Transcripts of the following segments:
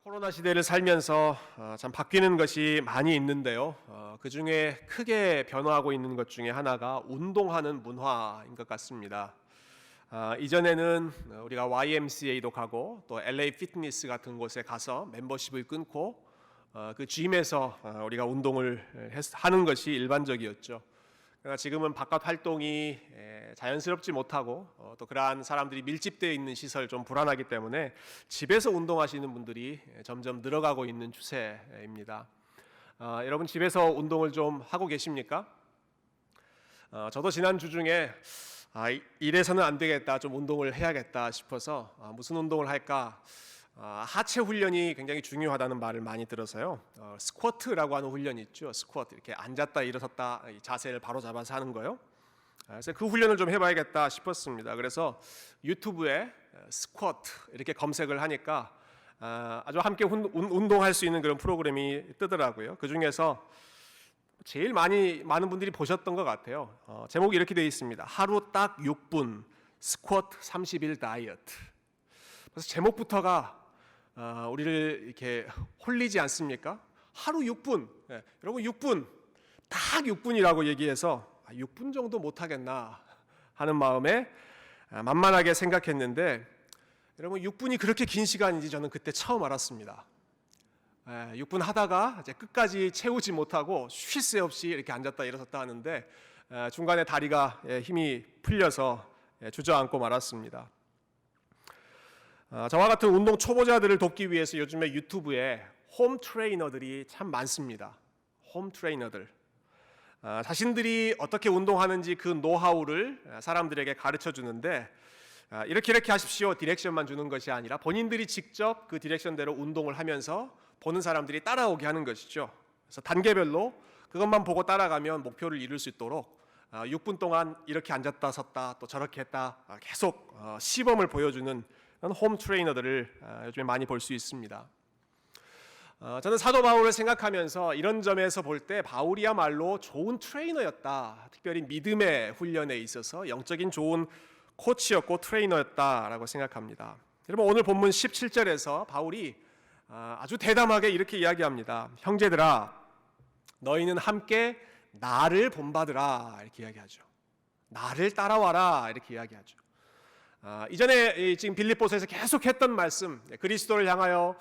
코로나 시대를 살면서 참 바뀌는 것이 많이 있는데요. 그 중에 크게 변화하고 있는 것 중에 하나가 운동하는 문화인 것 같습니다. 이전에는 우리가 YMCA도 가고 또 LA 피트니스 같은 곳에 가서 멤버십을 끊고 그 짐에서 우리가 운동을 하는 것이 일반적이었죠. 그러나 지금은 바깥 활동이 자연스럽지 못하고 또 그러한 사람들이 밀집되어 있는 시설 좀 불안하기 때문에 집에서 운동하시는 분들이 점점 늘어가고 있는 추세입니다. 여러분 집에서 운동을 좀 하고 계십니까? 저도 지난 주 중에 이래서는 안 되겠다, 좀 운동을 해야겠다 싶어서 무슨 운동을 할까? 하체 훈련이 굉장히 중요하다는 말을 많이 들어서요. 스쿼트라고 하는 훈련이 있죠. 스쿼트, 이렇게 앉았다 일어섰다 자세를 바로 잡아서 하는 거요. 그래서 그 훈련을 좀 해봐야겠다 싶었습니다. 그래서 유튜브에 스쿼트 이렇게 검색을 하니까 아주 함께 운동할 수 있는 그런 프로그램이 뜨더라고요. 그 중에서 제일 많은 분들이 보셨던 것 같아요. 제목이 이렇게 되어 있습니다. 하루 딱 6분 스쿼트 30일 다이어트. 그래서 제목부터가 우리를 이렇게 홀리지 않습니까? 하루 6분, 여러분 6분, 딱 6분이라고 얘기해서 6분 정도 못하겠나 하는 마음에 만만하게 생각했는데, 여러분 6분이 그렇게 긴 시간인지 저는 그때 처음 알았습니다. 6분 하다가 이제 끝까지 채우지 못하고 쉴 새 없이 이렇게 앉았다 일어섰다 하는데 중간에 다리가 힘이 풀려서 주저앉고 말았습니다. 저와 같은 운동 초보자들을 돕기 위해서 요즘에 유튜브에 홈 트레이너들이 참 많습니다. 홈 트레이너들. 자신들이 어떻게 운동하는지 그 노하우를 사람들에게 가르쳐 주는데 이렇게 하십시오 디렉션만 주는 것이 아니라 본인들이 직접 그 디렉션대로 운동을 하면서 보는 사람들이 따라오게 하는 것이죠. 그래서 단계별로 그것만 보고 따라가면 목표를 이룰 수 있도록 6분 동안 이렇게 앉았다 섰다 또 저렇게 했다 계속 시범을 보여주는 홈 트레이너들을 요즘에 많이 볼 수 있습니다. 저는 사도 바울을 생각하면서 이런 점에서 볼 때 바울이야말로 좋은 트레이너였다. 특별히 믿음의 훈련에 있어서 영적인 좋은 코치였고 트레이너였다라고 생각합니다. 여러분 오늘 본문 17절에서 바울이 아주 대담하게 이렇게 이야기합니다. 형제들아 너희는 함께 나를 본받으라 이렇게 이야기하죠. 나를 따라와라 이렇게 이야기하죠. 이전에 지금 빌립보서에서 계속 했던 말씀, 그리스도를 향하여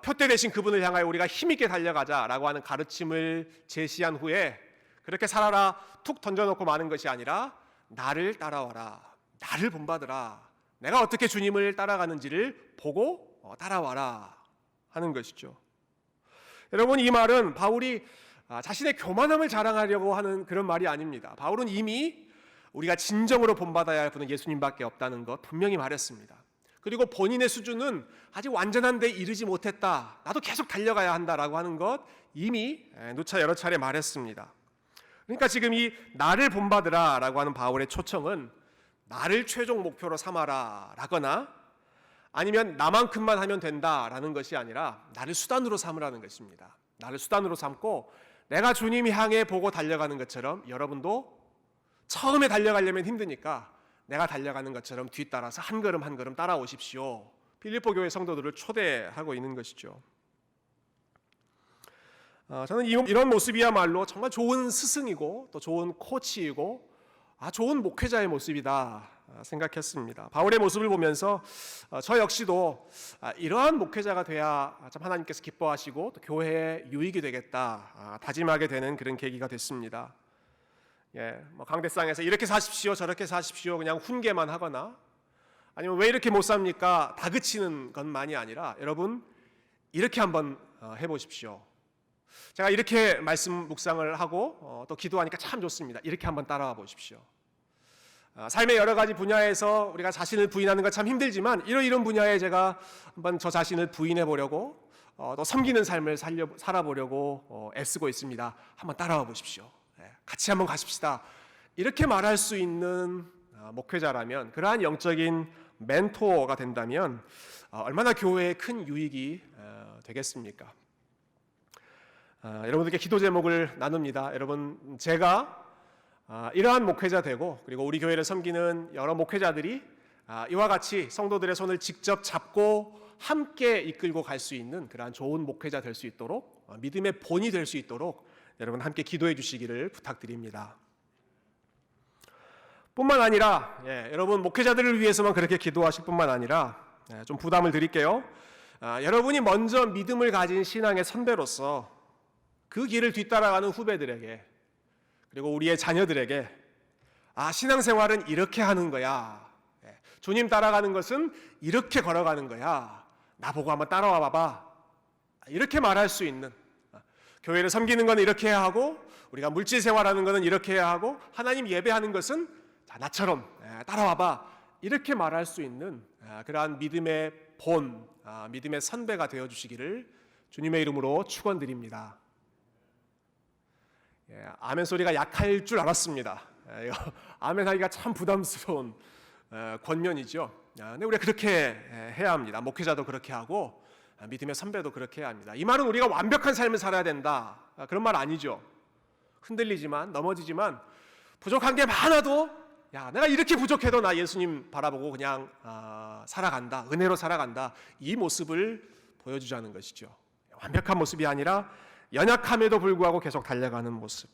표대 되신 그분을 향하여 우리가 힘있게 달려가자라고 하는 가르침을 제시한 후에 그렇게 살아라 툭 던져놓고 마는 것이 아니라 나를 따라와라, 나를 본받으라, 내가 어떻게 주님을 따라가는지를 보고 따라와라 하는 것이죠. 여러분 이 말은 바울이 자신의 교만함을 자랑하려고 하는 그런 말이 아닙니다. 바울은 이미 우리가 진정으로 본받아야 할 분은 예수님밖에 없다는 것 분명히 말했습니다. 그리고 본인의 수준은 아직 완전한 데 이르지 못했다, 나도 계속 달려가야 한다라고 하는 것 이미 누차 여러 차례 말했습니다. 그러니까 지금 이 나를 본받으라 라고 하는 바울의 초청은 나를 최종 목표로 삼아라 라거나 아니면 나만큼만 하면 된다라는 것이 아니라 나를 수단으로 삼으라는 것입니다. 나를 수단으로 삼고 내가 주님 향해 보고 달려가는 것처럼 여러분도 처음에 달려가려면 힘드니까 내가 달려가는 것처럼 뒤따라서 한 걸음 한 걸음 따라오십시오. 빌립보 교회 성도들을 초대하고 있는 것이죠. 저는 이런 모습이야말로 정말 좋은 스승이고 또 좋은 코치이고 좋은 목회자의 모습이다 생각했습니다. 바울의 모습을 보면서 저 역시도 이러한 목회자가 돼야 참 하나님께서 기뻐하시고 또 교회에 유익이 되겠다 다짐하게 되는 그런 계기가 됐습니다. 강대상에서 이렇게 사십시오 저렇게 사십시오 그냥 훈계만 하거나 아니면 왜 이렇게 못 삽니까 다그치는 것만이 아니라 여러분 이렇게 한번 해보십시오. 제가 이렇게 말씀 묵상을 하고 또 기도하니까 참 좋습니다. 이렇게 한번 따라와 보십시오. 삶의 여러 가지 분야에서 우리가 자신을 부인하는 것 참 힘들지만 이런 분야에 제가 한번 저 자신을 부인해 보려고 또 섬기는 삶을 살아보려고 애쓰고 있습니다. 한번 따라와 보십시오. 같이 한번 가십시다. 이렇게 말할 수 있는 목회자라면, 그러한 영적인 멘토가 된다면 얼마나 교회에 큰 유익이 되겠습니까? 여러분들께 기도 제목을 나눕니다. 여러분 제가 이러한 목회자 되고 그리고 우리 교회를 섬기는 여러 목회자들이 이와 같이 성도들의 손을 직접 잡고 함께 이끌고 갈 수 있는 그러한 좋은 목회자 될 수 있도록, 믿음의 본이 될 수 있도록 여러분 함께 기도해 주시기를 부탁드립니다. 뿐만 아니라 여러분 목회자들을 위해서만 그렇게 기도하실 뿐만 아니라 좀 부담을 드릴게요. 여러분이 먼저 믿음을 가진 신앙의 선배로서 그 길을 뒤따라가는 후배들에게, 그리고 우리의 자녀들에게 신앙생활은 이렇게 하는 거야, 주님 따라가는 것은 이렇게 걸어가는 거야, 나보고 한번 따라와 봐봐, 이렇게 말할 수 있는, 교회를 섬기는 건 이렇게 해야 하고 우리가 물질 생활하는 것은 이렇게 해야 하고 하나님 예배하는 것은 나처럼 따라와봐, 이렇게 말할 수 있는 그러한 믿음의 본, 믿음의 선배가 되어주시기를 주님의 이름으로 축원드립니다. 아멘 소리가 약할 줄 알았습니다. 아멘 하기가 참 부담스러운 권면이죠. 근데 우리가 그렇게 해야 합니다. 목회자도 그렇게 하고 믿음의 선배도 그렇게 해야 합니다. 이 말은 우리가 완벽한 삶을 살아야 된다, 그런 말 아니죠. 흔들리지만, 넘어지지만, 부족한 게 많아도 내가 이렇게 부족해도 나 예수님 바라보고 그냥 살아간다, 은혜로 살아간다, 이 모습을 보여주자는 것이죠. 완벽한 모습이 아니라 연약함에도 불구하고 계속 달려가는 모습.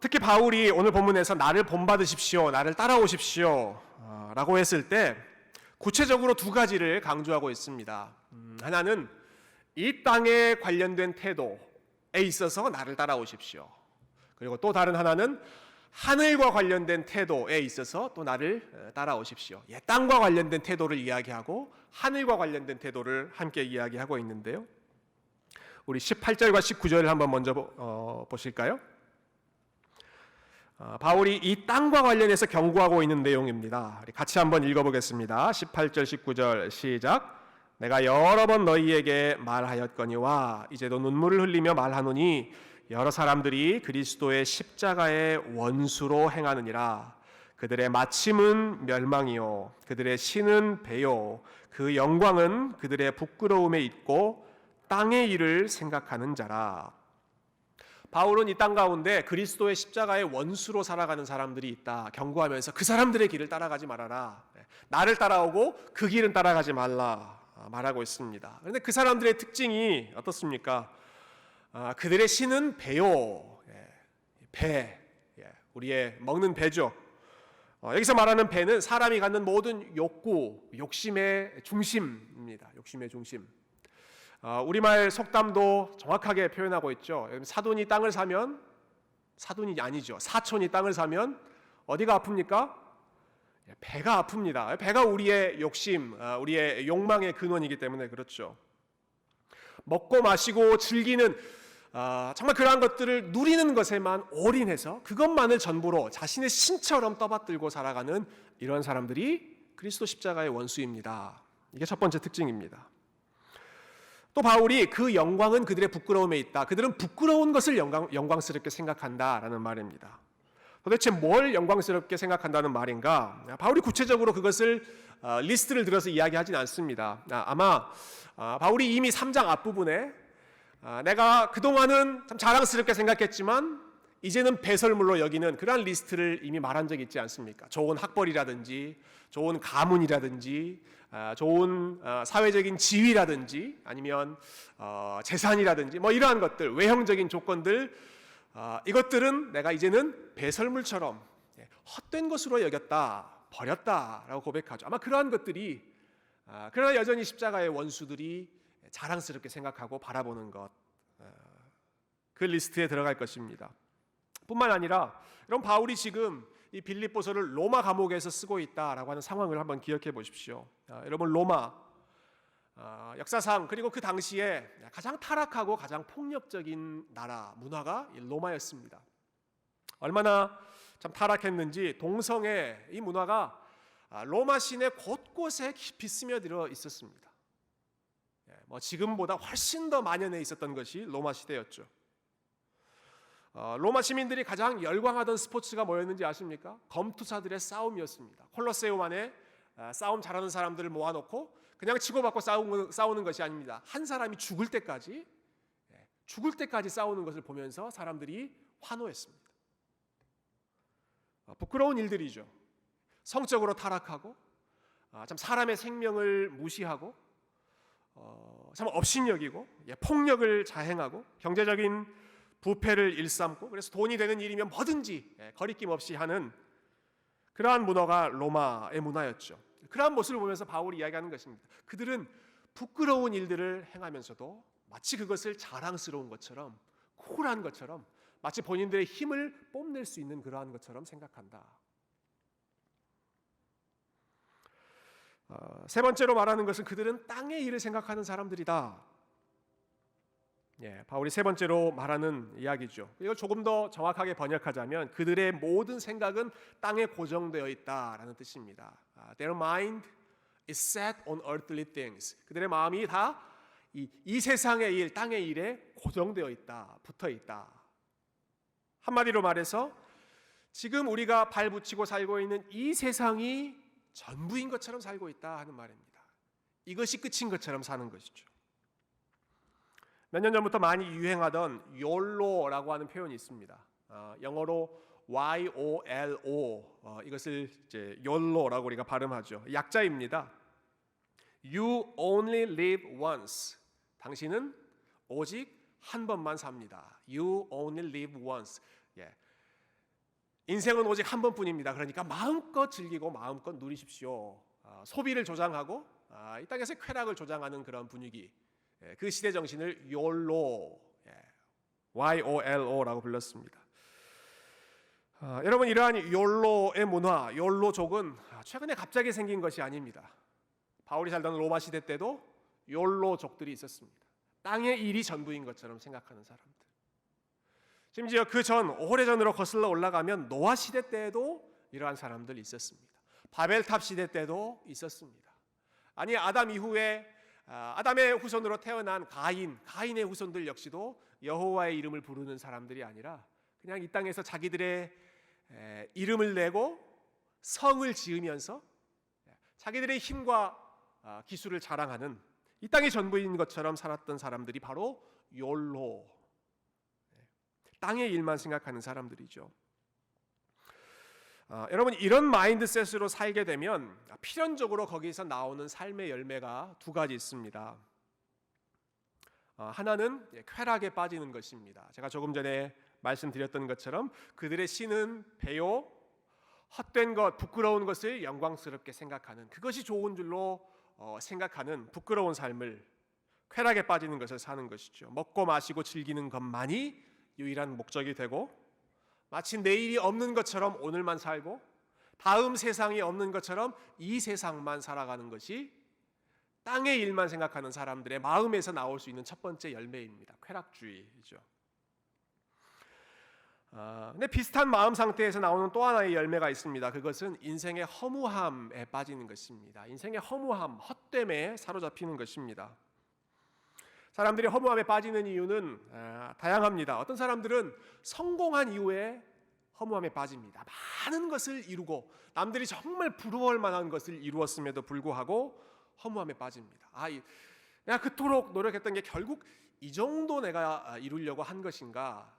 특히 바울이 오늘 본문에서 나를 본받으십시오, 나를 따라오십시오 라고 했을 때 구체적으로 두 가지를 강조하고 있습니다. 하나는 이 땅에 관련된 태도에 있어서 나를 따라오십시오. 그리고 또 다른 하나는 하늘과 관련된 태도에 있어서 또 나를 따라오십시오. 땅과 관련된 태도를 이야기하고 하늘과 관련된 태도를 함께 이야기하고 있는데요. 우리 18절과 19절을 한번 먼저 보실까요? 바울이 이 땅과 관련해서 경고하고 있는 내용입니다. 같이 한번 읽어보겠습니다. 18절 19절 시작. 내가 여러 번 너희에게 말하였거니와 이제도 눈물을 흘리며 말하노니 여러 사람들이 그리스도의 십자가의 원수로 행하느니라. 그들의 마침은 멸망이요 그들의 신은 배요 그 영광은 그들의 부끄러움에 있고 땅의 일을 생각하는 자라. 바울은 이 땅 가운데 그리스도의 십자가의 원수로 살아가는 사람들이 있다 경고하면서 그 사람들의 길을 따라가지 말아라, 나를 따라오고 그 길은 따라가지 말라 말하고 있습니다. 그런데 그 사람들의 특징이 어떻습니까? 그들의 신은 배요, 배, 우리의 먹는 배죠. 여기서 말하는 배는 사람이 갖는 모든 욕구, 욕심의 중심입니다. 욕심의 중심. 우리말 속담도 정확하게 표현하고 있죠. 사돈이 땅을 사면, 사돈이 아니죠, 사촌이 땅을 사면 어디가 아픕니까? 배가 아픕니다. 배가 우리의 욕심, 우리의 욕망의 근원이기 때문에 그렇죠. 먹고 마시고 즐기는 정말 그러한 것들을 누리는 것에만 올인해서 그것만을 전부로 자신의 신처럼 떠받들고 살아가는 이런 사람들이 그리스도 십자가의 원수입니다. 이게 첫 번째 특징입니다. 또 바울이 그 영광은 그들의 부끄러움에 있다, 그들은 부끄러운 것을 영광스럽게 생각한다라는 말입니다. 도대체 뭘 영광스럽게 생각한다는 말인가? 바울이 구체적으로 그것을 리스트를 들어서 이야기하진 않습니다. 아마 바울이 이미 3장 앞부분에 내가 그동안은 참 자랑스럽게 생각했지만 이제는 배설물로 여기는 그러한 리스트를 이미 말한 적이 있지 않습니까? 좋은 학벌이라든지 좋은 가문이라든지 좋은 사회적인 지위라든지 아니면 재산이라든지 뭐 이러한 것들, 외형적인 조건들, 이것들은 내가 이제는 배설물처럼 헛된 것으로 여겼다, 버렸다라고 고백하죠. 아마 그러한 것들이, 그러나 여전히 십자가의 원수들이 자랑스럽게 생각하고 바라보는 것, 그 리스트에 들어갈 것입니다. 뿐만 아니라 여러분, 바울이 지금 이 빌립보서를 로마 감옥에서 쓰고 있다라고 하는 상황을 한번 기억해 보십시오. 여러분, 로마 역사상 그리고 그 당시에 가장 타락하고 가장 폭력적인 나라, 문화가 로마였습니다. 얼마나 참 타락했는지 동성애 이 문화가 로마 시내 곳곳에 깊이 스며들어 있었습니다. 뭐 지금보다 훨씬 더 만연해 있었던 것이 로마 시대였죠. 로마 시민들이 가장 열광하던 스포츠가 뭐였는지 아십니까? 검투사들의 싸움이었습니다. 콜로세움 안에 싸움 잘하는 사람들을 모아놓고 그냥 치고받고 싸우는 것이 아닙니다. 한 사람이 죽을 때까지 싸우는 것을 보면서 사람들이 환호했습니다. 부끄러운 일들이죠. 성적으로 타락하고 참 사람의 생명을 무시하고 참 업신여기고 폭력을 자행하고 경제적인 부패를 일삼고 그래서 돈이 되는 일이면 뭐든지 거리낌 없이 하는 그러한 문화가 로마의 문화였죠. 그러한 모습을 보면서 바울이 이야기하는 것입니다. 그들은 부끄러운 일들을 행하면서도 마치 그것을 자랑스러운 것처럼 쿨한 것처럼 마치 본인들의 힘을 뽐낼 수 있는 그러한 것처럼 생각한다. 세 번째로 말하는 것은 그들은 땅의 일을 생각하는 사람들이다. 바울이 세 번째로 말하는 이야기죠. 이걸 조금 더 정확하게 번역하자면 그들의 모든 생각은 땅에 고정되어 있다라는 뜻입니다. Their mind is set on earthly things. 그들의 마음이 다 이 세상의 일, 땅의 일에 고정되어 있다, 붙어 있다. 한마디로 말해서 지금 우리가 발붙이고 살고 있는 이 세상이 전부인 것처럼 살고 있다 하는 말입니다. 이것이 끝인 것처럼 사는 것이죠. 몇 년 전부터 많이 유행하던 YOLO라고 하는 표현이 있습니다. 영어로 YOLO 이것을 이제 YOLO라고 우리가 발음하죠. 약자입니다. You only live once. 당신은 오직 한 번만 삽니다. You only live once. 인생은 오직 한 번뿐입니다. 그러니까 마음껏 즐기고 마음껏 누리십시오. 소비를 조장하고 이 땅에서 쾌락을 조장하는 그런 분위기. 그 시대 정신을 YOLO, YOLO라고 불렀습니다. 여러분 이러한 YOLO의 문화, YOLO족은 최근에 갑자기 생긴 것이 아닙니다. 바울이 살던 로마 시대 때도 YOLO족들이 있었습니다. 땅의 일이 전부인 것처럼 생각하는 사람들. 심지어 그 전 오래전으로 거슬러 올라가면 노아 시대 때에도 이러한 사람들이 있었습니다. 바벨탑 시대 때도 있었습니다. 아니 아담 이후에 아담의 후손으로 태어난 가인의 후손들 역시도 여호와의 이름을 부르는 사람들이 아니라 그냥 이 땅에서 자기들의 이름을 내고 성을 지으면서 자기들의 힘과 기술을 자랑하는 이 땅의 전부인 것처럼 살았던 사람들이 바로 욜로, 땅의 일만 생각하는 사람들이죠. 여러분 이런 마인드셋으로 살게 되면 필연적으로 거기서 나오는 삶의 열매가 두 가지 있습니다. 하나는 쾌락에 빠지는 것입니다. 제가 조금 전에 말씀드렸던 것처럼 그들의 신은 배요, 헛된 것, 부끄러운 것을 영광스럽게 생각하는, 그것이 좋은 줄로 생각하는 부끄러운 삶을, 쾌락에 빠지는 것을 사는 것이죠. 먹고 마시고 즐기는 것만이 유일한 목적이 되고 마치 내일이 없는 것처럼 오늘만 살고 다음 세상이 없는 것처럼 이 세상만 살아가는 것이 땅의 일만 생각하는 사람들의 마음에서 나올 수 있는 첫 번째 열매입니다. 쾌락주의죠. 근데 비슷한 마음 상태에서 나오는 또 하나의 열매가 있습니다. 그것은 인생의 허무함에 빠지는 것입니다. 인생의 허무함, 헛됨에 사로잡히는 것입니다. 사람들이 허무함에 빠지는 이유는 다양합니다. 어떤 사람들은 성공한 이후에 허무함에 빠집니다. 많은 것을 이루고 남들이 정말 부러워할 만한 것을 이루었음에도 불구하고 허무함에 빠집니다. 내가 그토록 노력했던 게 결국 이 정도 내가 이루려고 한 것인가,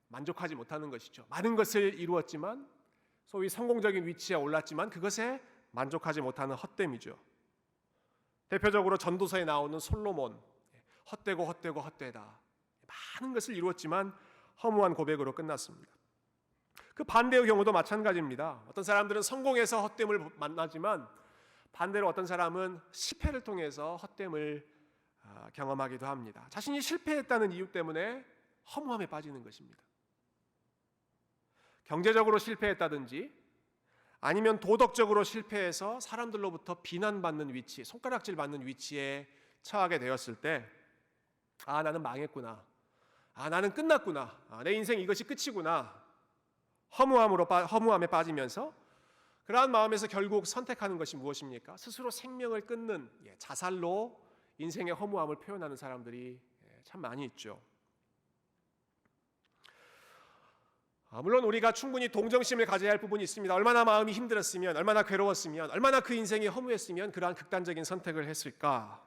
만족하지 못하는 것이죠. 많은 것을 이루었지만 소위 성공적인 위치에 올랐지만 그것에 만족하지 못하는 헛됨이죠. 대표적으로 전도서에 나오는 솔로몬, 헛되고 헛되고 헛되다. 많은 것을 이루었지만 허무한 고백으로 끝났습니다. 그 반대의 경우도 마찬가지입니다. 어떤 사람들은 성공해서 헛됨을 만나지만 반대로 어떤 사람은 실패를 통해서 헛됨을 경험하기도 합니다. 자신이 실패했다는 이유 때문에 허무함에 빠지는 것입니다. 경제적으로 실패했다든지 아니면 도덕적으로 실패해서 사람들로부터 비난받는 위치, 손가락질 받는 위치에 처하게 되었을 때 나는 망했구나, 나는 끝났구나, 내 인생 이것이 끝이구나, 허무함에 빠지면서 그러한 마음에서 결국 선택하는 것이 무엇입니까? 스스로 생명을 끊는 자살로 인생의 허무함을 표현하는 사람들이 참 많이 있죠. 물론 우리가 충분히 동정심을 가져야 할 부분이 있습니다. 얼마나 마음이 힘들었으면, 얼마나 괴로웠으면, 얼마나 그 인생이 허무했으면 그러한 극단적인 선택을 했을까?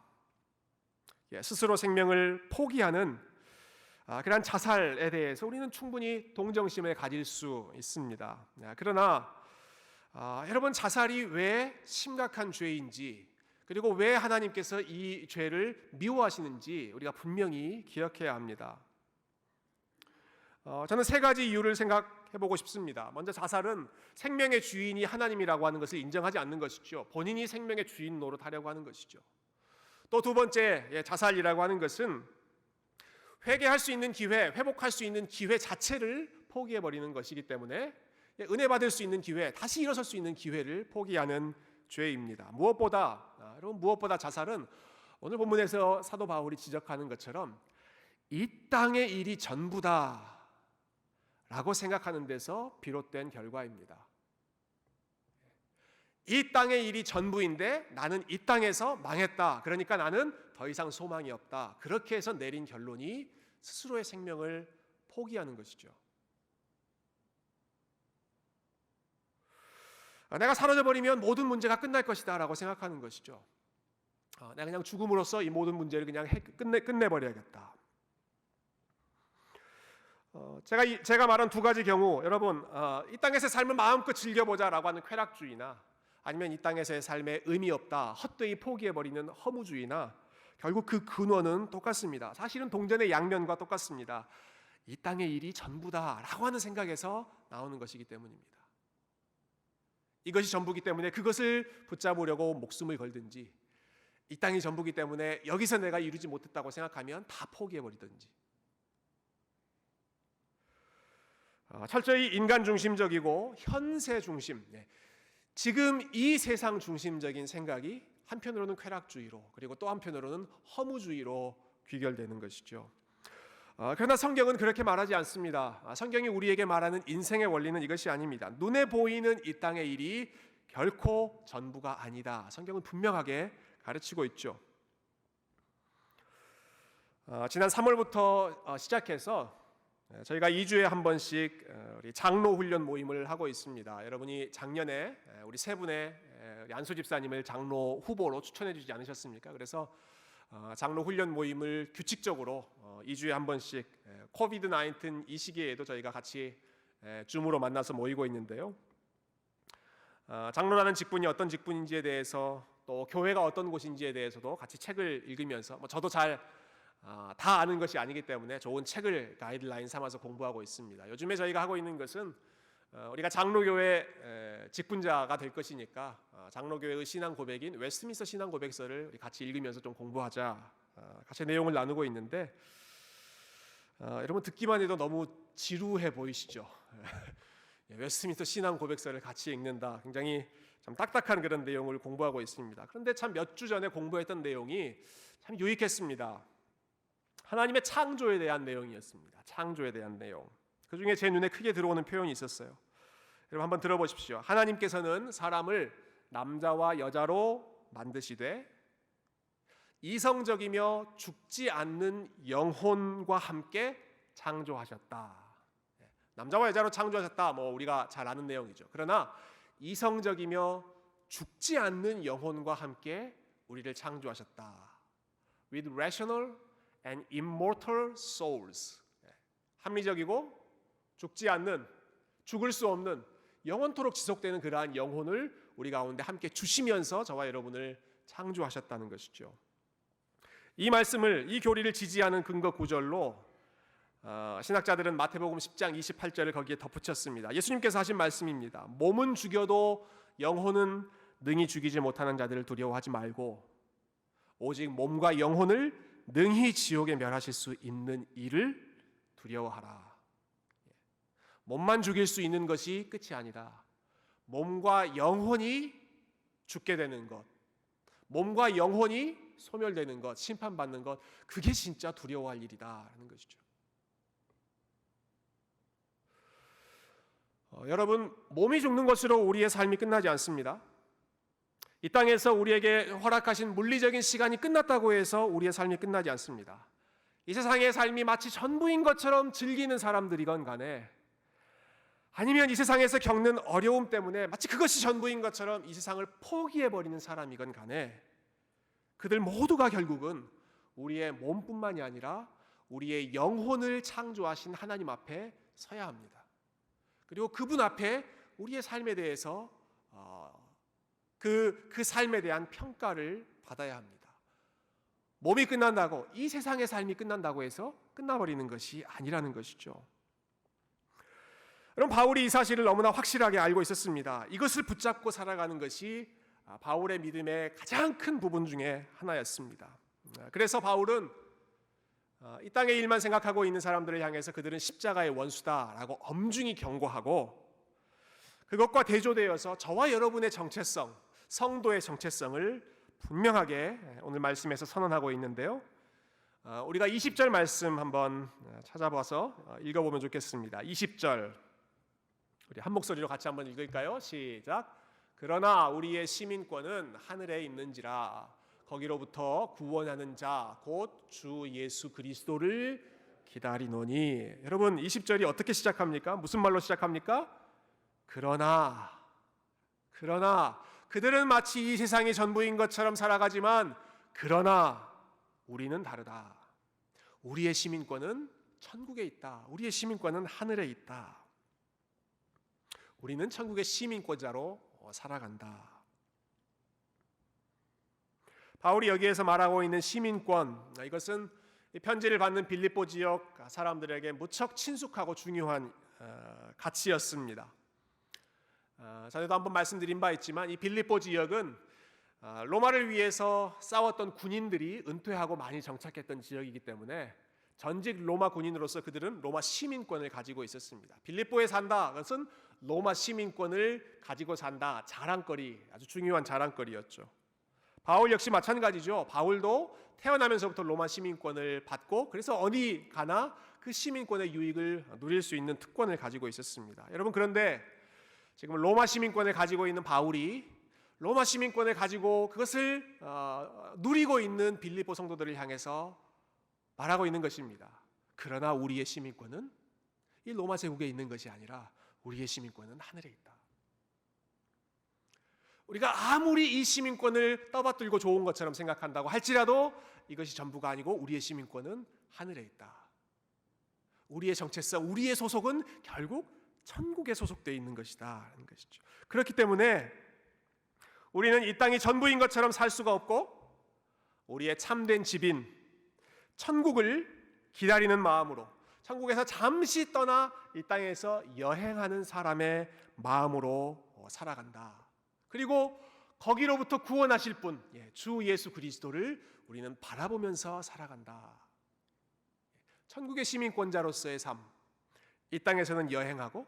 스스로 생명을 포기하는 그러한 자살에 대해서 우리는 충분히 동정심을 가질 수 있습니다. 그러나 여러분, 자살이 왜 심각한 죄인지, 그리고 왜 하나님께서 이 죄를 미워하시는지 우리가 분명히 기억해야 합니다. 저는 세 가지 이유를 생각해보고 싶습니다. 먼저, 자살은 생명의 주인이 하나님이라고 하는 것을 인정하지 않는 것이죠. 본인이 생명의 주인 노릇하려고 하는 것이죠. 또 두 번째, 자살이라고 하는 것은 회개할 수 있는 기회, 회복할 수 있는 기회 자체를 포기해버리는 것이기 때문에 은혜 받을 수 있는 기회, 다시 일어설 수 있는 기회를 포기하는 죄입니다. 무엇보다 자살은 오늘 본문에서 사도 바울이 지적하는 것처럼 이 땅의 일이 전부다 라고 생각하는 데서 비롯된 결과입니다. 이 땅의 일이 전부인데 나는 이 땅에서 망했다. 그러니까 나는 더 이상 소망이 없다. 그렇게 해서 내린 결론이 스스로의 생명을 포기하는 것이죠. 내가 사라져 버리면 모든 문제가 끝날 것이다 라고 생각하는 것이죠. 내가 그냥 죽음으로써 이 모든 문제를 그냥 끝내버려야겠다. 제가 말한 두 가지 경우, 여러분, 이 땅에서의 삶을 마음껏 즐겨보자라고 하는 쾌락주의나, 아니면 이 땅에서의 삶에 의미 없다, 헛되이 포기해버리는 허무주의나, 결국 그 근원은 똑같습니다. 사실은 동전의 양면과 똑같습니다. 이 땅의 일이 전부다라고 하는 생각에서 나오는 것이기 때문입니다. 이것이 전부기 때문에 그것을 붙잡으려고 목숨을 걸든지, 이 땅이 전부기 때문에 여기서 내가 이루지 못했다고 생각하면 다 포기해버리든지, 철저히 인간 중심적이고 현세 중심, 지금 이 세상 중심적인 생각이 한편으로는 쾌락주의로, 그리고 또 한편으로는 허무주의로 귀결되는 것이죠. 그러나 성경은 그렇게 말하지 않습니다. 성경이 우리에게 말하는 인생의 원리는 이것이 아닙니다. 눈에 보이는 이 땅의 일이 결코 전부가 아니다. 성경은 분명하게 가르치고 있죠. 지난 3월부터 시작해서 저희가 2주에 한 번씩 우리 장로 훈련 모임을 하고 있습니다. 여러분이 작년에 우리 세 분의 안수 집사님을 장로 후보로 추천해 주지 않으셨습니까? 그래서 장로 훈련 모임을 규칙적으로 2주에 한 번씩 코비드-19 이 시기에도 저희가 같이 줌으로 만나서 모이고 있는데요. 장로라는 직분이 어떤 직분인지에 대해서, 또 교회가 어떤 곳인지에 대해서도 같이 책을 읽으면서, 저도 잘 다 아는 것이 아니기 때문에 좋은 책을 가이드라인 삼아서 공부하고 있습니다. 요즘에 저희가 하고 있는 것은 우리가 장로교회 직분자가 될 것이니까 장로교회의 신앙 고백인 웨스트민스터 신앙 고백서를 같이 읽으면서 좀 공부하자, 같이 내용을 나누고 있는데, 여러분 듣기만 해도 너무 지루해 보이시죠? 웨스트민스터 신앙 고백서를 같이 읽는다, 굉장히 참 딱딱한 그런 내용을 공부하고 있습니다. 그런데 참 몇 주 전에 공부했던 내용이 참 유익했습니다. 하나님의 창조에 대한 내용이었습니다. 창조에 대한 내용. 그 중에 제 눈에 크게 들어오는 표현이 있었어요. 여러분 한번 들어보십시오. 하나님께서는 사람을 남자와 여자로 만드시되 이성적이며 죽지 않는 영혼과 함께 창조하셨다. 남자와 여자로 창조하셨다. 우리가 잘 아는 내용이죠. 그러나 이성적이며 죽지 않는 영혼과 함께 우리를 창조하셨다. With rational and immortal souls. 합리적이고 죽지 않는, 죽을 수 없는, 영원토록 지속되는 그러한 영혼을 우리 가운데 함께 주시면서 저와 여러분을 창조하셨다는 것이죠. 이 말씀을, 이 교리를 지지하는 근거 구절로 신학자들은 마태복음 10장 28절을 거기에 덧붙였습니다. 예수님께서 하신 말씀입니다. 몸은 죽여도 영혼은 능히 죽이지 못하는 자들을 두려워하지 말고 오직 몸과 영혼을 능히 지옥에 멸하실 수 있는 이를 두려워하라. 몸만 죽일 수 있는 것이 끝이 아니다. 몸과 영혼이 죽게 되는 것, 몸과 영혼이 소멸되는 것, 심판받는 것, 그게 진짜 두려워할 일이다라는 것이죠. 여러분, 몸이 죽는 것으로 우리의 삶이 끝나지 않습니다. 이 땅에서 우리에게 허락하신 물리적인 시간이 끝났다고 해서 우리의 삶이 끝나지 않습니다. 이 세상의 삶이 마치 전부인 것처럼 즐기는 사람들이건 간에, 아니면 이 세상에서 겪는 어려움 때문에 마치 그것이 전부인 것처럼 이 세상을 포기해버리는 사람이건 간에, 그들 모두가 결국은 우리의 몸뿐만이 아니라 우리의 영혼을 창조하신 하나님 앞에 서야 합니다. 그리고 그분 앞에 우리의 삶에 대해서 그 삶에 대한 평가를 받아야 합니다. 몸이 끝난다고, 이 세상의 삶이 끝난다고 해서 끝나버리는 것이 아니라는 것이죠. 그럼 바울이 이 사실을 너무나 확실하게 알고 있었습니다. 이것을 붙잡고 살아가는 것이 바울의 믿음의 가장 큰 부분 중에 하나였습니다. 그래서 바울은 이 땅의 일만 생각하고 있는 사람들을 향해서 그들은 십자가의 원수다라고 엄중히 경고하고, 그것과 대조되어서 저와 여러분의 정체성, 성도의 정체성을 분명하게 오늘 말씀에서 선언하고 있는데요. 우리가 20절 말씀 한번 찾아봐서 읽어보면 좋겠습니다. 20절 우리 한 목소리로 같이 한번 읽을까요? 시작. 그러나 우리의 시민권은 하늘에 있는지라 거기로부터 구원하는 자 곧 주 예수 그리스도를 기다리노니. 여러분, 20절이 어떻게 시작합니까? 무슨 말로 시작합니까? 그러나 그들은 마치 이 세상이 전부인 것처럼 살아가지만 그러나 우리는 다르다. 우리의 시민권은 천국에 있다. 우리의 시민권은 하늘에 있다. 우리는 천국의 시민권자로 살아간다. 바울이 여기에서 말하고 있는 시민권, 이것은 편지를 받는 빌립보 지역 사람들에게 무척 친숙하고 중요한 가치였습니다. 전에도 한번 말씀드린 바 있지만 이 빌립보 지역은 로마를 위해서 싸웠던 군인들이 은퇴하고 많이 정착했던 지역이기 때문에 전직 로마 군인으로서 그들은 로마 시민권을 가지고 있었습니다. 빌립보에 산다, 그것은 로마 시민권을 가지고 산다, 자랑거리, 아주 중요한 자랑거리였죠. 바울 역시 마찬가지죠. 바울도 태어나면서부터 로마 시민권을 받고 그래서 어디 가나 그 시민권의 유익을 누릴 수 있는 특권을 가지고 있었습니다. 여러분, 그런데 지금 로마 시민권을 가지고 있는 바울이 로마 시민권을 가지고 그것을 누리고 있는 빌립보 성도들을 향해서 말하고 있는 것입니다. 그러나 우리의 시민권은 이 로마 제국에 있는 것이 아니라 우리의 시민권은 하늘에 있다. 우리가 아무리 이 시민권을 떠받들고 좋은 것처럼 생각한다고 할지라도 이것이 전부가 아니고 우리의 시민권은 하늘에 있다. 우리의 정체성, 우리의 소속은 결국 천국에 소속되어 있는 것이다 하는 것이죠. 그렇기 때문에 우리는 이 땅이 전부인 것처럼 살 수가 없고 우리의 참된 집인 천국을 기다리는 마음으로, 천국에서 잠시 떠나 이 땅에서 여행하는 사람의 마음으로 살아간다. 그리고 거기로부터 구원하실 분, 주 예수 그리스도를 우리는 바라보면서 살아간다. 천국의 시민권자로서의 삶, 이 땅에서는 여행하고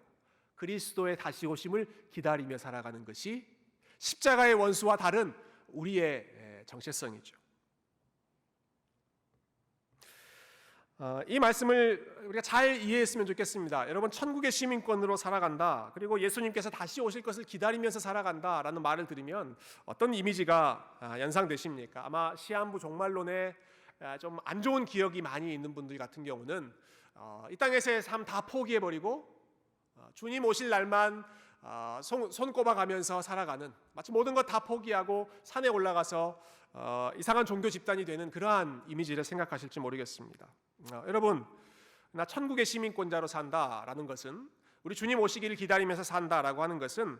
그리스도의 다시 오심을 기다리며 살아가는 것이 십자가의 원수와 다른 우리의 정체성이죠. 이 말씀을 우리가 잘 이해했으면 좋겠습니다. 여러분, 천국의 시민권으로 살아간다, 그리고 예수님께서 다시 오실 것을 기다리면서 살아간다라는 말을 들으면 어떤 이미지가 연상되십니까? 아마 시한부 종말론에 좀 안 좋은 기억이 많이 있는 분들 같은 경우는 이 땅에서의 삶 다 포기해버리고 주님 오실 날만 손꼽아 가면서 살아가는, 마치 모든 것 다 포기하고 산에 올라가서 이상한 종교 집단이 되는 그러한 이미지를 생각하실지 모르겠습니다. 여러분, 나 천국의 시민권자로 산다라는 것은, 우리 주님 오시기를 기다리면서 산다라고 하는 것은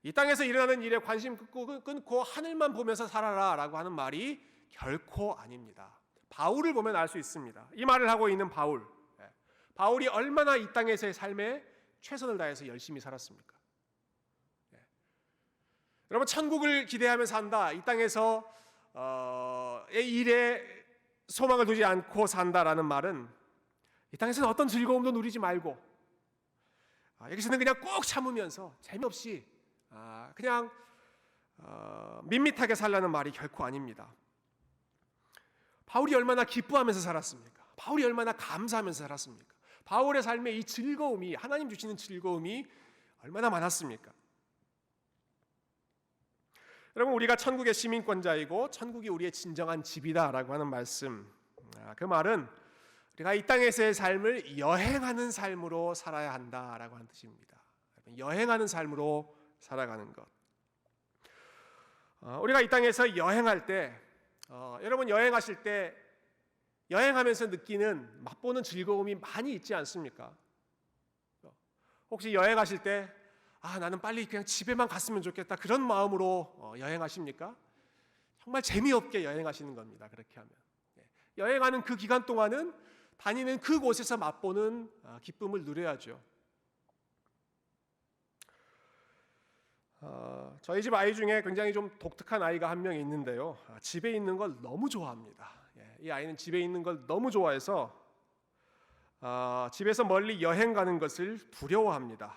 이 땅에서 일어나는 일에 관심 끊고 하늘만 보면서 살아라라고 하는 말이 결코 아닙니다. 바울을 보면 알 수 있습니다. 이 말을 하고 있는 바울이 얼마나 이 땅에서의 삶에 최선을 다해서 열심히 살았습니까? 여러분, 천국을 기대하면서 산다, 이 땅에서의 일에 소망을 두지 않고 산다라는 말은 이 땅에서는 어떤 즐거움도 누리지 말고 여기서는 그냥 꼭 참으면서 재미없이 그냥 밋밋하게 살라는 말이 결코 아닙니다. 바울이 얼마나 기뻐하면서 살았습니까? 바울이 얼마나 감사하면서 살았습니까? 바울의 삶에 이 즐거움이, 하나님 주시는 즐거움이 얼마나 많았습니까? 여러분, 우리가 천국의 시민권자이고 천국이 우리의 진정한 집이다라고 하는 말씀, 그 말은 우리가 이 땅에서의 삶을 여행하는 삶으로 살아야 한다라고 하는 뜻입니다. 여행하는 삶으로 살아가는 것. 우리가 이 땅에서 여행할 때, 여러분, 여행하실 때 여행하면서 느끼는, 맛보는 즐거움이 많이 있지 않습니까? 혹시 여행하실 때 나는 빨리 그냥 집에만 갔으면 좋겠다 그런 마음으로 여행하십니까? 정말 재미없게 여행하시는 겁니다. 그렇게 하면 여행하는 그 기간 동안은 다니는 그곳에서 맛보는 기쁨을 누려야죠. 저희 집 아이 중에 굉장히 좀 독특한 아이가 한 명 있는데요. 집에 있는 걸 너무 좋아합니다. 이 아이는 집에 있는 걸 너무 좋아해서 집에서 멀리 여행 가는 것을 두려워합니다.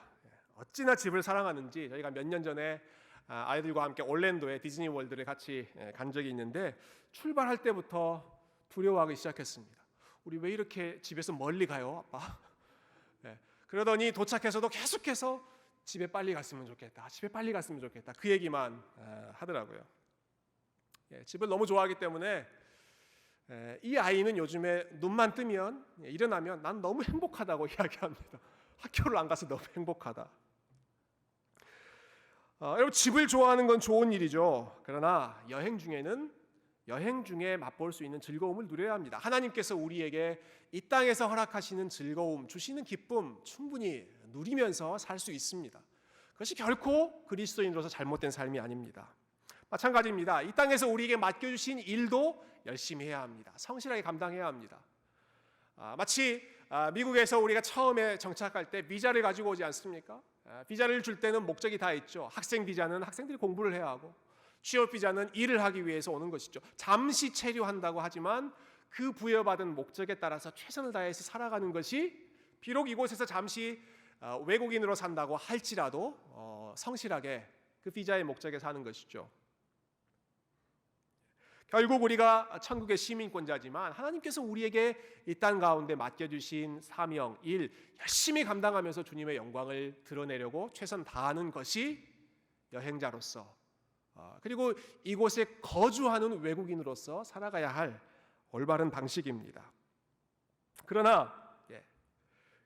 어찌나 집을 사랑하는지 저희가 몇 년 전에 아이들과 함께 올랜도에 디즈니 월드를 같이 간 적이 있는데 출발할 때부터 두려워하기 시작했습니다. 우리 왜 이렇게 집에서 멀리 가요, 아빠? 그러더니 도착해서도 계속해서 집에 빨리 갔으면 좋겠다. 집에 빨리 갔으면 좋겠다. 그 얘기만 하더라고요. 집을 너무 좋아하기 때문에 이 아이는 요즘에 눈만 뜨면 일어나면 난 너무 행복하다고 이야기합니다. 학교를 안 가서 너무 행복하다. 여러분 집을 좋아하는 건 좋은 일이죠. 그러나 여행 중에 맛볼 수 있는 즐거움을 누려야 합니다. 하나님께서 우리에게 이 땅에서 허락하시는 즐거움, 주시는 기쁨 충분히 누리면서 살 수 있습니다. 그것이 결코 그리스도인으로서 잘못된 삶이 아닙니다. 마찬가지입니다. 이 땅에서 우리에게 맡겨주신 일도 열심히 해야 합니다. 성실하게 감당해야 합니다. 마치 미국에서 우리가 처음에 정착할 때 비자를 가지고 오지 않습니까? 비자를 줄 때는 목적이 다 있죠. 학생 비자는 학생들이 공부를 해야 하고, 취업 비자는 일을 하기 위해서 오는 것이죠. 잠시 체류한다고 하지만 그 부여받은 목적에 따라서 최선을 다해서 살아가는 것이 비록 이곳에서 잠시 외국인으로 산다고 할지라도 성실하게 그 비자의 목적에 사는 것이죠. 결국 우리가 천국의 시민권자지만 하나님께서 우리에게 이 땅 가운데 맡겨주신 사명, 일 열심히 감당하면서 주님의 영광을 드러내려고 최선 다하는 것이 여행자로서 그리고 이곳에 거주하는 외국인으로서 살아가야 할 올바른 방식입니다. 그러나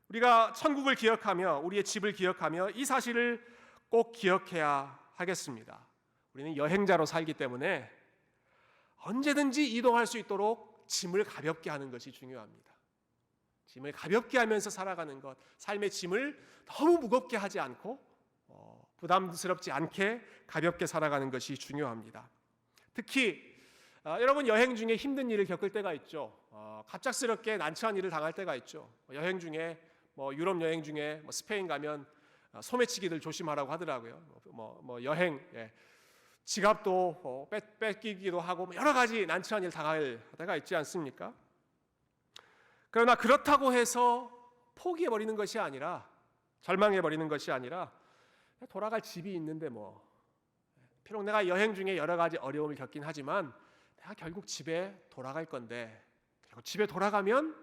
우리가 천국을 기억하며 우리의 집을 기억하며 이 사실을 꼭 기억해야 하겠습니다. 우리는 여행자로 살기 때문에 언제든지 이동할 수 있도록 짐을 가볍게 하는 것이 중요합니다. 짐을 가볍게 하면서 살아가는 것, 삶의 짐을 너무 무겁게 하지 않고 부담스럽지 않게 가볍게 살아가는 것이 중요합니다. 특히 여러분 여행 중에 힘든 일을 겪을 때가 있죠. 갑작스럽게 난처한 일을 당할 때가 있죠. 여행 중에 유럽 여행 중에 스페인 가면 소매치기들 조심하라고 하더라고요. 여행 지갑도 뺏기기도 하고 여러 가지 난처한 일 당할 때가 있지 않습니까? 그러나 그렇다고 해서 포기해버리는 것이 아니라 절망해버리는 것이 아니라 돌아갈 집이 있는데 비록 내가 여행 중에 여러 가지 어려움을 겪긴 하지만 내가 결국 집에 돌아갈 건데 그리고 집에 돌아가면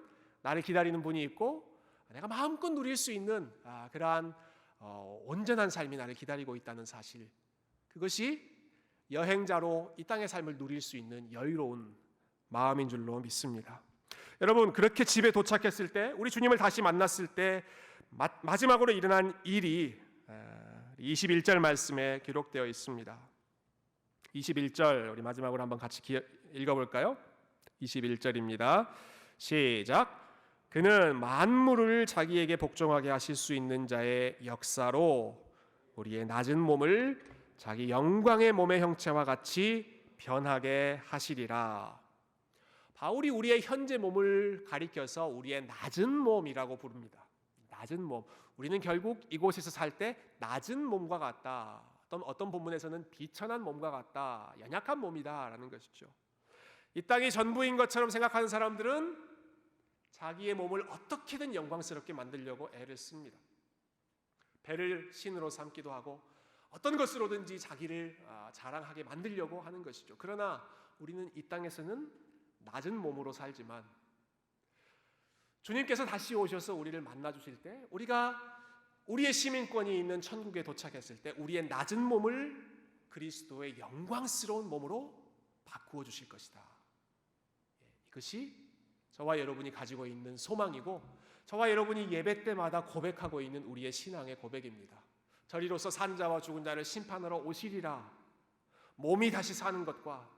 나를 기다리는 분이 있고 내가 마음껏 누릴 수 있는 그러한 온전한 삶이 나를 기다리고 있다는 사실, 그것이 여행자로 이 땅의 삶을 누릴 수 있는 여유로운 마음인 줄로 믿습니다. 여러분 그렇게 집에 도착했을 때 우리 주님을 다시 만났을 때 마지막으로 일어난 일이 21절 말씀에 기록되어 있습니다. 21절 우리 마지막으로 한번 같이 읽어볼까요? 21절입니다. 시작. 그는 만물을 자기에게 복종하게 하실 수 있는 자의 역사로 우리의 낮은 몸을 자기 영광의 몸의 형체와 같이 변하게 하시리라. 바울이 우리의 현재 몸을 가리켜서 우리의 낮은 몸이라고 부릅니다. 낮은 몸. 우리는 결국 이곳에서 살 때 낮은 몸과 같다. 어떤 본문에서는 비천한 몸과 같다. 연약한 몸이다라는 것이죠. 이 땅이 전부인 것처럼 생각하는 사람들은 자기의 몸을 어떻게든 영광스럽게 만들려고 애를 씁니다. 배를 신으로 삼기도 하고 어떤 것으로든지 자기를 자랑하게 만들려고 하는 것이죠. 그러나 우리는 이 땅에서는 낮은 몸으로 살지만 주님께서 다시 오셔서 우리를 만나 주실 때 우리가 우리의 시민권이 있는 천국에 도착했을 때 우리의 낮은 몸을 그리스도의 영광스러운 몸으로 바꾸어 주실 것이다. 이것이 저와 여러분이 가지고 있는 소망이고 저와 여러분이 예배 때마다 고백하고 있는 우리의 신앙의 고백입니다. 저리로서 산 자와 죽은 자를 심판하러 오시리라. 몸이 다시 사는 것과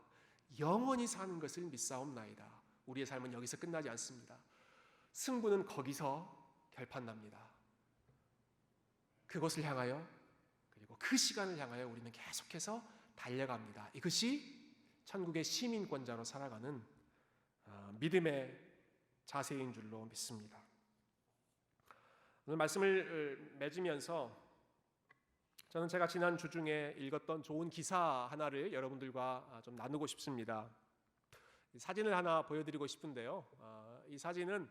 영원히 사는 것을 믿사옵나이다. 우리의 삶은 여기서 끝나지 않습니다. 승부는 거기서 결판납니다. 그것을 향하여 그 시간을 향하여 우리는 계속해서 달려갑니다. 이것이 천국의 시민권자로 살아가는 믿음의 자세인 줄로 믿습니다. 오늘 말씀을 맺으면서 저는 제가 지난 주 중에 읽었던 좋은 기사 하나를 여러분들과 좀 나누고 싶습니다. 사진을 하나 보여드리고 싶은데요. 이 사진은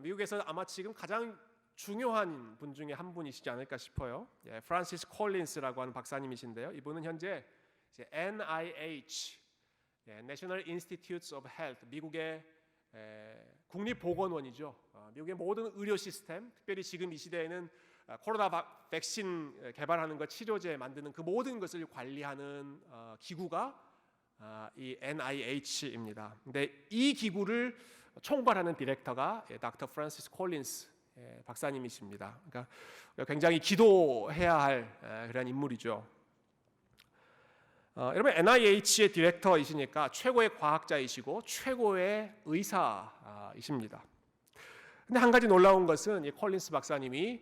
미국에서 아마 지금 가장 중요한 분 중에 한 분이시지 않을까 싶어요. 프란시스 콜린스라고 하는 박사님이신데요. 이분은 현재 NIH, National Institutes of Health, 미국의 국립보건원이죠. 미국의 모든 의료 시스템, 특별히 지금 이 시대에는 코로나 백신 개발하는 것, 치료제 만드는 그 모든 것을 관리하는 기구가 이 NIH입니다. 근데 이 기구를 총괄하는 디렉터가 닥터 프란시스 콜린스 박사님이십니다. 그러니까 굉장히 기도해야 할 그런 인물이죠. 여러분 NIH의 디렉터이시니까 최고의 과학자이시고 최고의 의사이십니다. 근데 한 가지 놀라운 것은 이 콜린스 박사님이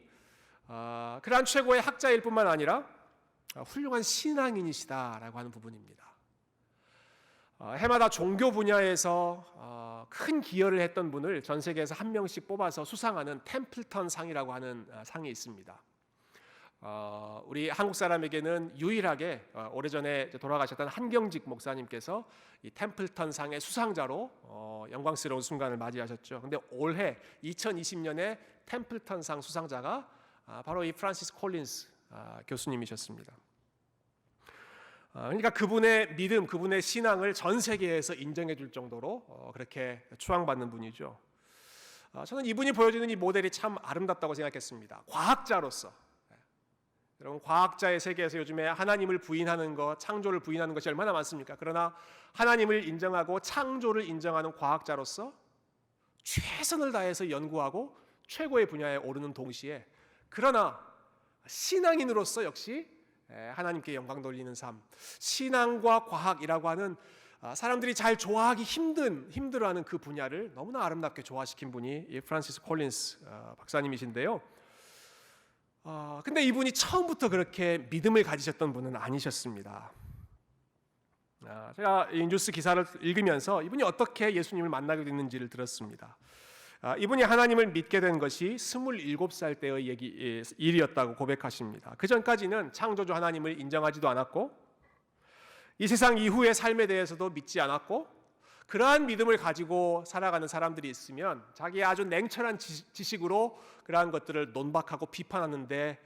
그러한 최고의 학자일 뿐만 아니라 훌륭한 신앙인이시다라고 하는 부분입니다. 해마다 종교 분야에서 큰 기여를 했던 분을 전 세계에서 한 명씩 뽑아서 수상하는 템플턴 상이라고 하는 상이 있습니다. 우리 한국 사람에게는 유일하게 오래전에 돌아가셨던 한경직 목사님께서 이 템플턴 상의 수상자로 영광스러운 순간을 맞이하셨죠. 근데 올해 2020년에 템플턴 상 수상자가 바로 이 프란시스 콜린스 교수님이셨습니다. 그러니까 그분의 믿음, 그분의 신앙을 전 세계에서 인정해 줄 정도로 그렇게 추앙받는 분이죠. 저는 이분이 보여주는 이 모델이 참 아름답다고 생각했습니다. 과학자로서, 여러분 과학자의 세계에서 요즘에 하나님을 부인하는 것, 창조를 부인하는 것이 얼마나 많습니까? 그러나 하나님을 인정하고 창조를 인정하는 과학자로서 최선을 다해서 연구하고 최고의 분야에 오르는 동시에, 그러나 신앙인으로서 역시 하나님께 영광 돌리는 삶, 신앙과 과학이라고 하는 사람들이 잘 좋아하기 힘들어하는 그 분야를 너무나 아름답게 조화시킨 분이 이 프란시스 콜린스 박사님이신데요. 근데 이분이 처음부터 그렇게 믿음을 가지셨던 분은 아니셨습니다. 제가 이 뉴스 기사를 읽으면서 이분이 어떻게 예수님을 만나게 됐는지를 들었습니다. 이분이 하나님을 믿게 된 것이 27살 때의 일이었다고 고백하십니다. 그 전까지는 창조주 하나님을 인정하지도 않았고 이 세상 이후의 삶에 대해서도 믿지 않았고, 그러한 믿음을 가지고 살아가는 사람들이 있으면 자기의 아주 냉철한 지식으로 그러한 것들을 논박하고 비판하는데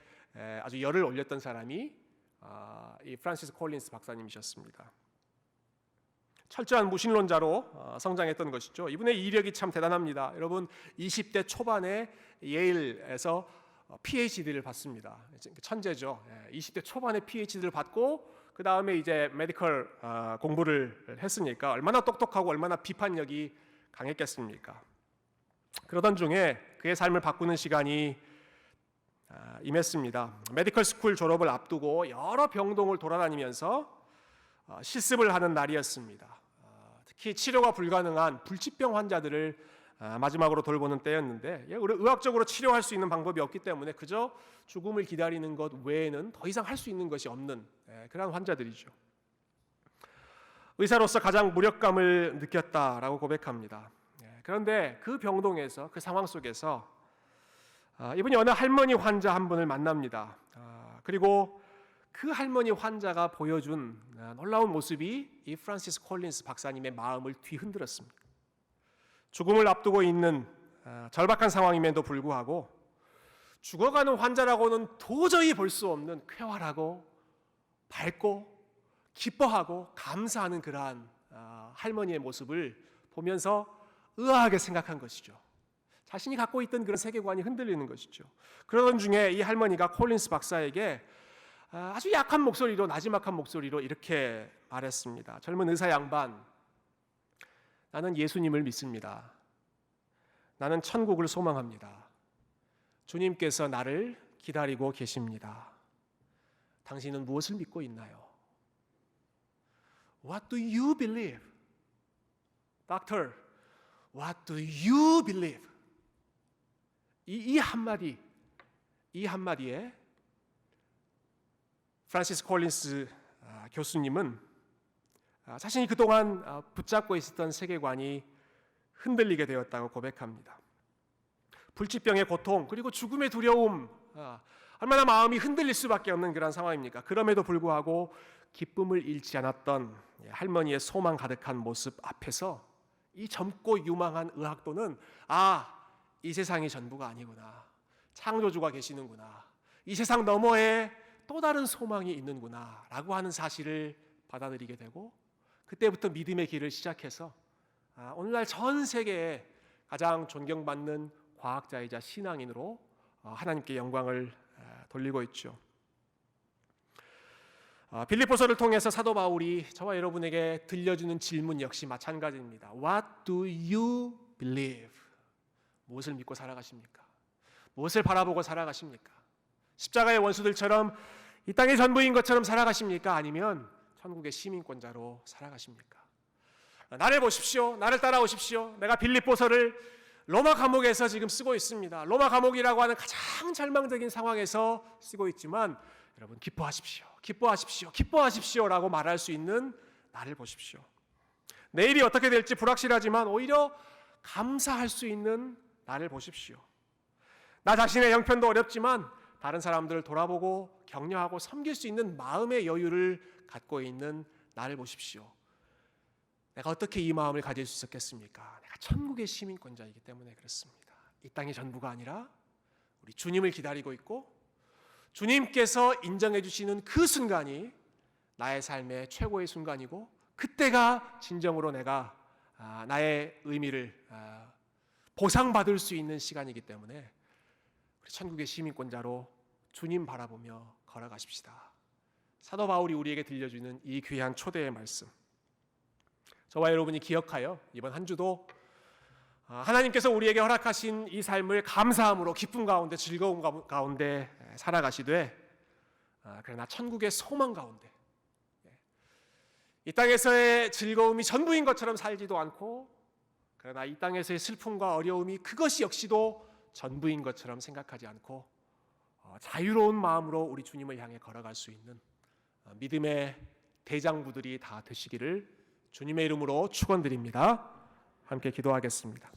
아주 열을 올렸던 사람이 이 프란시스 콜린스 박사님이셨습니다. 철저한 무신론자로 성장했던 것이죠. 이분의 이력이 참 대단합니다. 여러분 20대 초반에 예일에서 PhD를 받습니다. 천재죠. 20대 초반에 PhD를 받고 그 다음에 이제 메디컬 공부를 했으니까 얼마나 똑똑하고 얼마나 비판력이 강했겠습니까? 그러던 중에 그의 삶을 바꾸는 시간이 임했습니다. 메디컬 스쿨 졸업을 앞두고 여러 병동을 돌아다니면서 실습을 하는 날이었습니다. 특히 치료가 불가능한 불치병 환자들을 마지막으로 돌보는 때였는데, 의학적으로 치료할 수 있는 방법이 없기 때문에 그저 죽음을 기다리는 것 외에는 더 이상 할 수 있는 것이 없는 그런 환자들이죠. 의사로서 가장 무력감을 느꼈다라고 고백합니다. 그런데 그 병동에서, 그 상황 속에서 이분이 어느 할머니 환자 한 분을 만납니다. 그리고 그 할머니 환자가 보여준 놀라운 모습이 이 프란시스 콜린스 박사님의 마음을 뒤흔들었습니다. 죽음을 앞두고 있는 절박한 상황임에도 불구하고 죽어가는 환자라고는 도저히 볼 수 없는 쾌활하고 밝고 기뻐하고 감사하는 그러한 할머니의 모습을 보면서 의아하게 생각한 것이죠. 자신이 갖고 있던 그런 세계관이 흔들리는 것이죠. 그러던 중에 이 할머니가 콜린스 박사에게 아주 약한 목소리로, 나지막한 목소리로 이렇게 말했습니다. 젊은 의사 양반, 나는 예수님을 믿습니다. 나는 천국을 소망합니다. 주님께서 나를 기다리고 계십니다. 당신은 무엇을 믿고 있나요? What do you believe? Doctor, what do you believe? 이 한마디에 프란시스 콜린스 교수님은 자신이 그동안 붙잡고 있었던 세계관이 흔들리게 되었다고 고백합니다. 불치병의 고통 그리고 죽음의 두려움, 얼마나 마음이 흔들릴 수밖에 없는 그런 상황입니까? 그럼에도 불구하고 기쁨을 잃지 않았던 할머니의 소망 가득한 모습 앞에서 이 젊고 유망한 의학도는 이 세상이 전부가 아니구나, 창조주가 계시는구나, 이 세상 너머에 또 다른 소망이 있는구나 라고 하는 사실을 받아들이게 되고, 그때부터 믿음의 길을 시작해서 오늘날 전 세계에 가장 존경받는 과학자이자 신앙인으로 하나님께 영광을 돌리고 있죠. 빌립보서를 통해서 사도 바울이 저와 여러분에게 들려주는 질문 역시 마찬가지입니다. What do you believe? 무엇을 믿고 살아가십니까? 무엇을 바라보고 살아가십니까? 십자가의 원수들처럼 이 땅의 전부인 것처럼 살아가십니까? 아니면 천국의 시민권자로 살아가십니까? 나를 보십시오. 나를 따라오십시오. 내가 빌립보서를 로마 감옥에서 지금 쓰고 있습니다. 로마 감옥이라고 하는 가장 절망적인 상황에서 쓰고 있지만 여러분 기뻐하십시오. 기뻐하십시오. 기뻐하십시오라고 말할 수 있는 나를 보십시오. 내일이 어떻게 될지 불확실하지만 오히려 감사할 수 있는 나를 보십시오. 나 자신의 형편도 어렵지만 다른 사람들을 돌아보고 격려하고 섬길 수 있는 마음의 여유를 갖고 있는 나를 보십시오. 내가 어떻게 이 마음을 가질 수 있었겠습니까? 내가 천국의 시민권자이기 때문에 그렇습니다. 이 땅의 전부가 아니라 우리 주님을 기다리고 있고 주님께서 인정해 주시는 그 순간이 나의 삶의 최고의 순간이고 그때가 진정으로 내가 나의 의미를 보상받을 수 있는 시간이기 때문에 우리 천국의 시민권자로 주님 바라보며 걸어가십시다. 사도 바울이 우리에게 들려주는 이 귀한 초대의 말씀, 저와 여러분이 기억하여 이번 한 주도 하나님께서 우리에게 허락하신 이 삶을 감사함으로 기쁨 가운데 즐거움 가운데 살아가시되, 그러나 천국의 소망 가운데 이 땅에서의 즐거움이 전부인 것처럼 살지도 않고, 그러나 이 땅에서의 슬픔과 어려움이 그것이 역시도 전부인 것처럼 생각하지 않고 자유로운 마음으로 우리 주님을 향해 걸어갈 수 있는 믿음의 대장부들이 다 되시기를 주님의 이름으로 축원드립니다. 함께 기도하겠습니다.